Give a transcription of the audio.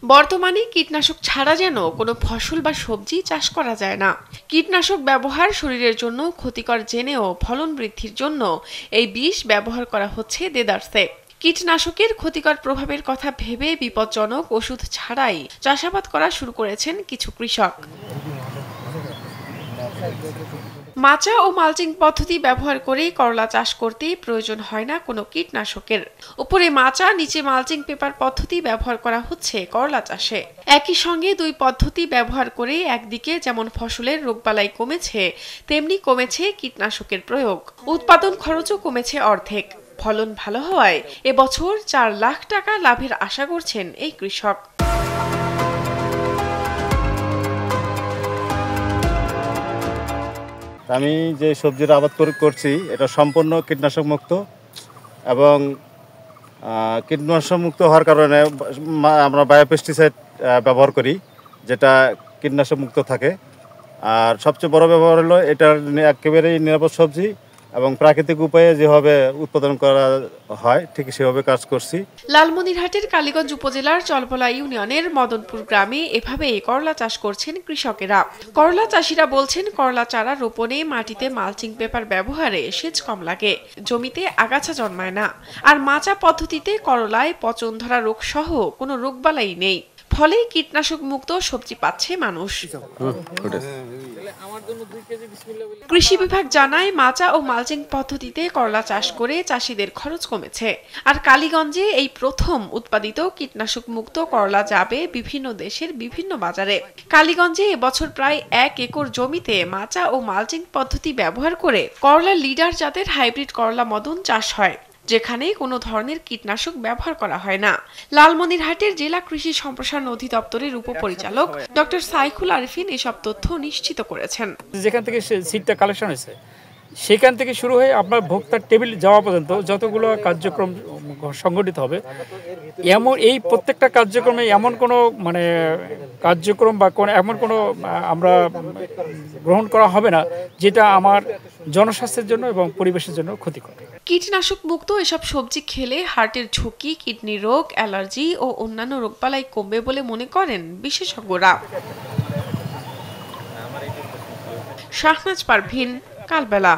বর্তমানে কীটনাশক ছাড়া যেন কোনো ফসল বা সবজি চাষ করা যায় না। কীটনাশক ব্যবহার শরীরের জন্য ক্ষতিকর জেনেও ফলন বৃদ্ধির জন্য এই বিষ ব্যবহার করা হচ্ছে দেদারসে। কীটনাশকের ক্ষতিকর প্রভাবের কথা ভেবে বিপজ্জনক ওষুধ ছাড়াই চাষাবাদ করা শুরু করেছেন কিছু কৃষক। মাচা ও মালচিং পদ্ধতি ব্যবহার করে করলা চাষ করতে প্রয়োজন হয় না কোনো কীটনাশকের। উপরে মাচা, নিচে মালচিং পেপার পদ্ধতি ব্যবহার করা হচ্ছে করলা চাষে। একই সঙ্গে দুই পদ্ধতি ব্যবহার করে একদিকে যেমন ফসলের রোগবালাই কমেছে, তেমনি কমেছে কীটনাশকের প্রয়োগ। উৎপাদন খরচও কমেছে অর্ধেক। ফলন ভালো হওয়ায় এবছর 4 লাখ টাকা লাভের আশা করছেন এই কৃষক। আমি যে সবজির আবাদ করছি এটা সম্পূর্ণ কীটনাশক মুক্ত এবং কীটনাশক মুক্ত হওয়ার কারণে আমরা বায়োপেস্টিসাইড ব্যবহার করি, যেটা কীটনাশক মুক্ত থাকে। আর সবচেয়ে বড় ব্যবহার হলো এটার একেবারেই নিরাপদ সবজি এবং প্রাকৃতিক উপায়ে যেভাবে উৎপাদন করা হয় ঠিক সেভাবে কাজ করছি। লালমনিরহাটের কালীগঞ্জ উপজেলার চলপলা ইউনিয়নের মদনপুর গ্রামে এভাবে করলা চাষ করছেন কৃষকেরা। করলা চাষিরা বলছেন, করলা চারা রোপণে মাটিতে মালচিং পেপার ব্যবহারে সেচ কম লাগে, জমিতে আগাছা জন্মায় না। আর মাচা পদ্ধতিতে করলায় পচন ধরা রোগ সহ কোনো রোগবালাই নেই। ফলে কীটনাশক মুক্ত সবজি পাচ্ছে মানুষ। কৃষি বিভাগ জানায়, মাচা ও মালচিং পদ্ধতিতে করলা চাষ করে চাষিদের খরচ কমেছে। আর কালীগঞ্জে এই প্রথম উৎপাদিত কীটনাশক মুক্ত করলা যাবে বিভিন্ন দেশের বিভিন্ন বাজারে। কালীগঞ্জে এবছর প্রায় 1 একর জমিতে মাচা ও মালচিং পদ্ধতি ব্যবহার করে করলা লিডার জাতের হাইব্রিড করলা মদন চাষ হয়, যেখানে কোনো ধরনের কীটনাশক ব্যবহার করা হয় না। লালমনিরহাটের জেলা কৃষি সম্প্রসারণ অধিদপ্তরের উপপরিচালক ডক্টর সাইকুল আরিফিন এসব তথ্য নিশ্চিত করেছেন। যেখান থেকে সিডটা কালেকশন হয়েছে সেখান থেকে শুরু হয়ে আপনার ভোক্তার টেবিল যাওয়া পর্যন্ত যতগুলো কার্যক্রম সংগঠিত হবে, এই প্রত্যেকটা কার্যক্রমে এমন কোনো কার্যক্রম বা এমন কোনো আমরা গ্রহণ করা হবে না যেটা আমার জনস্বাস্থ্যের জন্য এবং পরিবেশের জন্য ক্ষতিকর। কীটনাশক মুক্ত এসব সবজি খেলে হার্টের ঝুঁকি, কিডনি রোগ, অ্যালার্জি ও অন্যান্য রোগবালাই কমবে বলে মনে করেন বিশেষজ্ঞরা। শাহনাজ পারভীন, কালবেলা।